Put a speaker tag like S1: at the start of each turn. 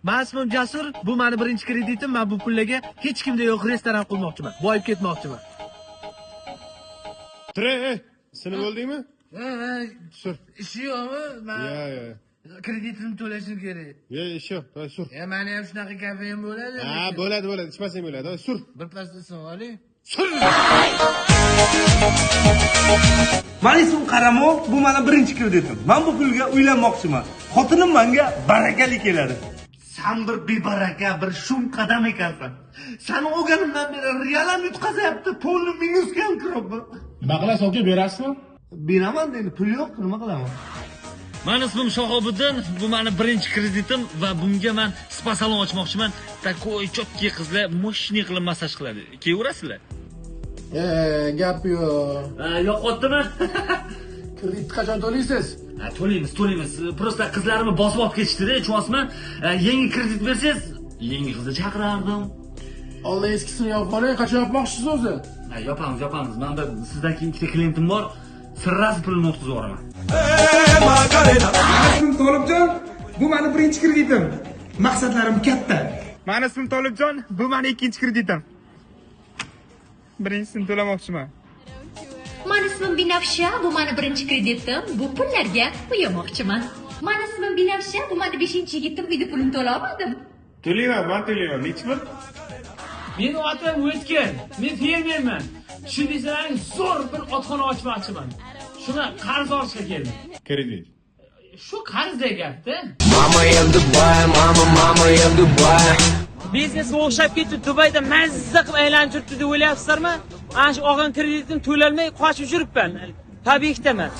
S1: Men ismim Jasur, bu meni birinchi kreditim. Men bu pullarga hech kimda yo'q restoran qurmoqchiman. Boyib ketmoqchiman.
S2: Tre, sinib o'ldingmi? Sur.
S1: Ishi yo'qmi? Men
S2: Ya.
S1: kreditimni to'lashim kerak.
S2: Ya, ish yo'q. Sur.
S1: Meni ham shunaqa kafem bo'ladi.
S2: Ha, bo'ladi. Ichmasang bo'ladi. Sur.
S1: Bir pasta suv oling.
S3: Mani ismim Qaramo, bu meni birinchi kreditim. Men bu pulga uylanmoqchiman. Xotinim menga barakali keladi. Sen bir bebaraka, bir shum qadam ekansan. Seni o'rganimdan beri realam yutqazyapti, polni minusga ham kiryapti.
S2: Nima qilasiz, aka, berasizmi?
S3: Beraman endi, pul yo'q, nima qilaman?
S1: Men ismim Shahobiddin, bu meni birinchi kreditim va bunga men spa salon ochmoqchiman. Takoy chotki qizlar moshni qilib massaj qiladi. Kelaverasizlar?
S2: Gap yo'q.
S1: Yo'qotdimi?
S2: Kredit qachon to'laysiz?
S1: To'laymiz. Prosta qizlarimni bosib olib ketishdi-da, tushunasizmi? Yangi kredit bersangiz, yangi qizni chaqirardim.
S2: Oldin eskisini yopib oling, qachon yopmoqchisiz o'zi?
S1: Yopamiz. Menda sizdan keyin ikkita klientim bor. Sirrasi pulini o'tkazib yuboraman.
S4: Ismim Tolibjon, bu meni birinchi kreditim. Maqsadlarim katta. Meni ismim Tolibjon, bu meni ikkinchi kreditim. Birinchisini to'lamoqchiman.
S5: Mani ismim Binafsha, bu meni birinchi kreditim. Bu pullarga uyamoqchiman. Mani ismim Binafsha, bu meni 5-yigitim, uyda pulini to'la olmadim.
S4: To'layman. Nechi pul?
S6: Men otam O'tgan. Men fermerman. Shu desang, zo'r bir otxona ochmoqchiman. Shuni qarz olishga keldim.
S2: Kredit.
S6: Shu qarzdek gapda.
S7: Mama am Dubai.
S6: Biznes o'xshab ketdi. Dubayda mazza qilib aylanib turibdi deb o'ylayapsizlarmi? Ana shu olgan kreditimni to'lolmay qochib yuribman. Tabiiy emas.